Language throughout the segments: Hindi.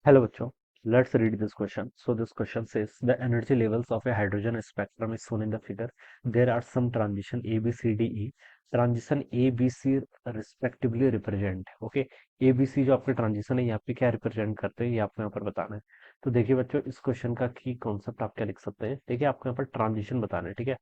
Hello, bachcho. Let's read this question. So this question says the energy levels of a hydrogen spectrum is shown in the figure. There are some transition A, B, C, D, E. Transition A B C respectively represent okay. A B C जो आपके ट्रांजिशन है यहाँ पे क्या रिप्रेजेंट करते हैं ये आपको यहाँ पर बताना है। तो देखिए बच्चों, इस क्वेश्चन का की कॉन्सेप्ट आप क्या लिख सकते हैं। देखिए आपको यहाँ पर ट्रांजिशन बताना है, ठीक है।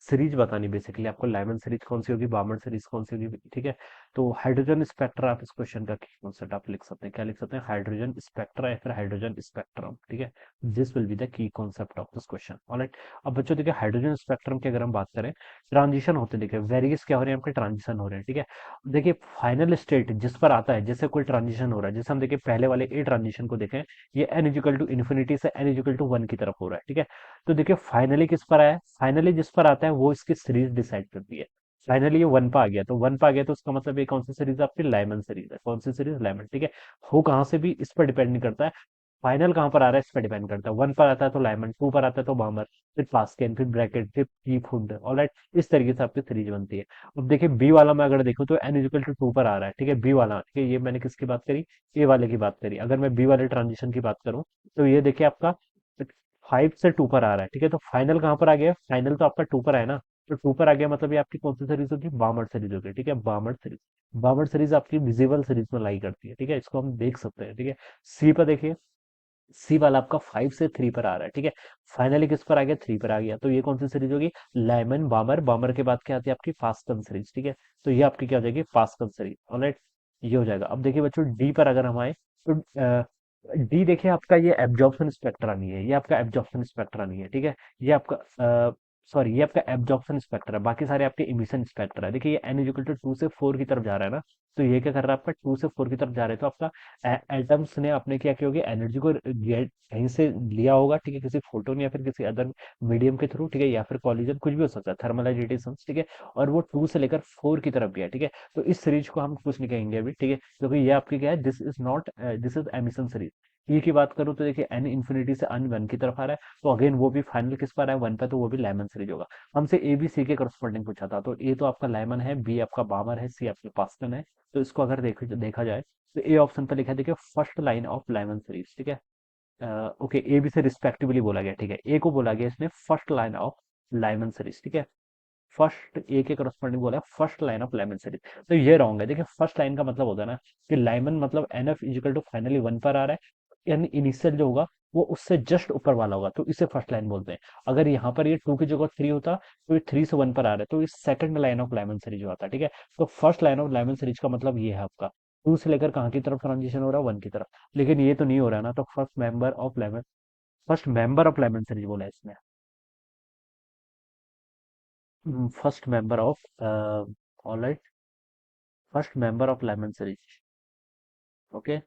सीरीज बतानी बेसिकली आपको, लाइमन सीरीज कौन सी होगी, बार्मर सीरीज कौन सी होगी, ठीक है। तो हाइड्रोजन स्पेक्ट्रा आप इस क्वेश्चन का कॉन्सेप्ट आप लिख सकते हैं, क्या लिख सकते हैं, हाइड्रोजन स्पेक्ट्रा या फिर हाइड्रोजन स्पेक्ट्रम, ठीक है। This will be the key concept of this question, alright. अब बच्चों देखिए हाइड्रोजन स्पेक्ट्रम की अगर हम बात करें, ट्रांजिशन होते हैं, देखिए वेरियस क्या हो रहे हैं, आपके ट्रांजिशन हो रहे हैं, ठीक है। देखिए फाइनल स्टेट जिस पर आता है, जैसे कोई ट्रांजिशन हो रहा है, जैसे हम देखिए पहले वाले ए ट्रांजिशन को देखें, ये एन इजिकल टू इन्फिनिटी से एन इजिकल टू वन की तरफ हो रहा है, ठीक है। तो देखिए फाइनली किस पर आया है, फाइनली जिस पर आता है वो इसकी सीरीज डिसाइड करती है। फाइनली ये वन पे आ गया, तो वन पे आ गया तो उसका मतलब ये कौन सी सीरीज है, आपकी लाइमन सीरीज है। कौन सी सीरीज, लाइमन, ठीक है। हो कहाँ से भी इस पर डिपेंड नहीं करता है, फाइनल कहाँ पर आ रहा है इस पर डिपेंड करता है। वन पर आता है तो लाइमन, टू पर आता है तो बामर, फिर पास्कल, फिर ब्रैकेट, फिर की फुड, ऑलराइट। इस तरीके से आपकी सीरीज बनती है। अब देखिए बी वाला मैं अगर देखूं तो एन इजिकल टू टू पर आ रहा है, ठीक है, बी वाला, ठीक है। ये मैंने किसकी बात करी, ए वाले की बात करी। अगर मैं बी वाले ट्रांजिशन की बात करूं तो ये देखिए आपका फाइव से टू पर आ रहा है, ठीक है। तो फाइनल कहाँ पर आ गया, फाइनल तो आपका टू पर है ना। तो टू पर आ गया मतलब ये आपकी कौन सी सीरीज होगी, बामर सीरीज होगी, ठीक है। बामर सीरीज, बामर सीरीज आपकी विजिबल सीरीज में लाई करती है, ठीक है। इसको हम देख सकते हैं, ठीक है। सी पर देखिए, सी वाला आपका फाइव से थ्री पर आ रहा है, ठीक है। फाइनली किस पर आ गया, थ्री पर आ गया, तो ये कौन सी सीरीज होगी, लाइमन बामर। बामर के बाद क्या आती है आपकी फास्कन सीरीज, ठीक है। तो ये आपकी क्या हो जाएगी, फास्कन सीरीज, ऑलराइट। ये हो जाएगा। अब देखिए बच्चों डी पर अगर हम आए तो डी देखिए आपका ये एब्जॉर्प्शन स्पेक्ट्रा नहीं है, ये आपका एब्जॉर्प्शन स्पेक्ट्रा नहीं है, ठीक है। ये आपका सॉरी, ये आपका एब्जॉर्प्शन स्पेक्ट्रा है, बाकी सारे आपके इमिशन स्पेक्ट्रा है। देखिए ये एन इक्वल टू टू से फोर की तरफ जा रहा है ना, तो ये क्या कर रहा है आपका टू से फोर की तरफ जा रहे हैं, तो आपका एटम्स ने आपने क्या किया होगी, एनर्जी को कहीं से लिया होगा, ठीक है, किसी फोटोन या फिर किसी अदर मीडियम के थ्रू, ठीक है, या फिर कॉलिजन, कुछ भी हो सकता है, थर्मल एजिटेशन, ठीक है। और वो टू से लेकर फोर की तरफ गया, ठीक है। तो इस सीरीज को हम कुछ नहीं कहेंगे अभी, ठीक है, क्योंकि ये आपकी क्या है, this is not, this is emission series. E की बात करूं तो देखिए एन इन्फिनिटी से अन वन की तरफ आ रहा है, तो अगेन वो भी फाइनल किस पर है, वन पे, तो वो भी लेमन सीरीज होगा। हमसे ए बी सी के करस्पॉन्डिंग पूछा था, तो ए तो आपका लेमन है, बी आपका बामर है, सी आपका पास्टन है। तो इसको अगर देखा जाए तो ए ऑप्शन पर लिखा है, देखिए first line of Lyman series, ठीक है। ओके, ए बी से रिस्पेक्टिवली बोला गया, ठीक है। ए को बोला गया इसने first line of Lyman series, ठीक है। फर्स्ट ए के करस्पॉन्डिंग बोला है first line of Lyman series. तो ये रॉन्ग है। देखिए फर्स्ट लाइन का मतलब होता है ना कि लाइमन मतलब n f equal to finally one पर आ रहा है, यानी इनिशियल जो होगा वो उससे जस्ट ऊपर वाला होगा, तो इसे फर्स्ट लाइन बोलते हैं। अगर यहाँ पर ये टू की जगह थ्री होता तो ये थ्री से वन पर आ रहा है, तो ये second line of Lyman series होता है, ठीक है। तो first line of Lyman series का मतलब ये है आपका, टू से लेकर कहाँ की तरफ ट्रांजिशन हो रहा है, वन की तरफ। लेकिन ये तो नहीं हो रहा है ना, तो first member of Lyman series बोला है इसमें। First member of, alright, first member of Lyman series, okay.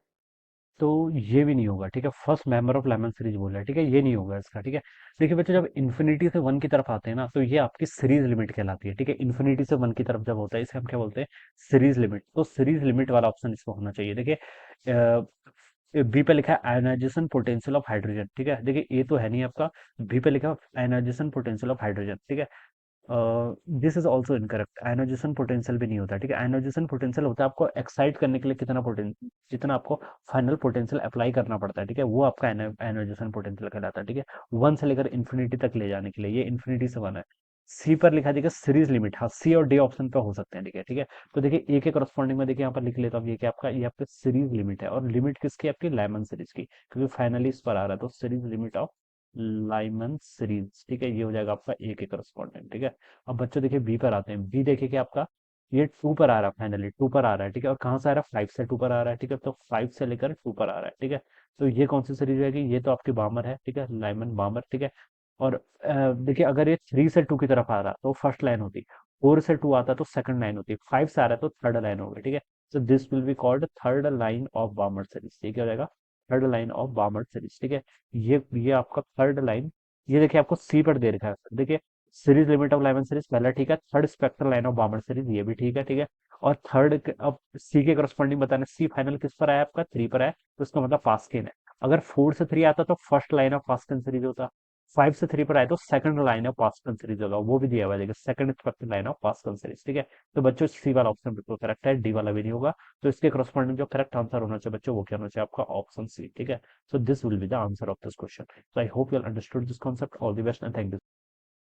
तो ये भी नहीं होगा, ठीक है। First member of Lyman series बोला है, ठीक है, ये नहीं होगा इसका, ठीक है। देखिए बच्चों जब इन्फिनिटी से वन की तरफ आते हैं ना, तो ये आपकी सीरीज लिमिट कहलाती है, ठीक है। इन्फिनिटी से वन की तरफ जब होता है इसे हम क्या बोलते हैं, सीरीज लिमिट। तो सीरीज लिमिट वाला ऑप्शन इसमें होना चाहिए। देखिए बी पे लिखा है आयोनाइजेशन पोटेंशियल ऑफ हाइड्रोजन, ठीक है। देखिए ए तो है नहीं आपका, बी पे लिखा है आयोनाइजेशन पोटेंशियल ऑफ हाइड्रोजन, ठीक है। This is also incorrect, ionisation potential भी नहीं होता, ठीक है। आयनाइजेशन पोटेंशियल होता है आपको एक्साइट करने के लिए कितना पोटेंशियल, जितना आपको फाइनल पोटेंशियल अप्लाई करना पड़ता है, ठीक है, वो आपका आयनाइजेशन पोटेंशियल कहलाता है, ठीक है। वन से लेकर इन्फिनिटी तक ले जाने के लिए, ये इन्फिनिटी से वन है। सी पर लिखा देखिए सीरीज लिमिट, हाँ सी और डी ऑप्शन पे हो सकते हैं, ठीक है, ठीक है। तो देखिए ए के करस्पॉन्डिंग में देखिए यहाँ पर लिख लेता हूँ, ये क्या आपका, ये आपका सीरीज लिमिट है, और लिमिट किसकी, आपकी लाइमन सीरीज की, क्योंकि फाइनली इस पर आ रहा है, तो series limit of Lyman series, ठीक है। ये हो जाएगा आपका ए के करस्पॉन्डिंग, ठीक है। अब बच्चों देखिए बी पर आते हैं, बी देखिए कि आपका ये टू पर आ रहा है, फाइनली टू पर आ रहा है, ठीक है। और कहाँ से आ रहा है, फाइव से टू पर आ रहा है, ठीक है। तो फाइव से लेकर टू पर आ रहा है, ठीक है। तो ये कौन सी सीरीज रहेगी, ये तो आपकी बामर है, ठीक है, लाइमन बामर, ठीक है। और देखिए अगर ये थ्री से टू की तरफ आ रहा तो फर्स्ट लाइन होती, फोर से टू आता तो सेकंड लाइन होती, फाइव से आ रहा है तो थर्ड लाइन होगी, ठीक है। So this will be called third line of बामर series, ठीक हो जाएगा, थर्ड लाइन ऑफ बामर सीरीज, ठीक है। ये आपका थर्ड लाइन, ये देखिए आपको सी पर दे रखा है, देखिए series limit of Lyman series पहला ठीक है, third spectral line of बामर series ये भी ठीक है, ठीक है। और थर्ड अब सी के करस्पॉन्डिंग बताना, सी फाइनल किस पर आया आपका, थ्री पर आया, तो इसका मतलब पास्कन है। अगर फोर से थ्री आता तो first line of Paschen series होता, 5 से 3 पर आए तो second line of Paschen series होगा, वो भी दिया हुआ है, second expected line of Paschen series, ठीक है। तो बच्चों सी वाला ऑप्शन बिल्कुल करेक्ट है, डी वाला भी नहीं होगा। तो इसके करस्पॉन्डिंग जो करेक्ट आंसर होना चाहिए बच्चों, वो क्या होना चाहिए आपका, ऑप्शन सी, ठीक है। So this will be the answer of this question. So I hope you understood this concept. All the best and thank you.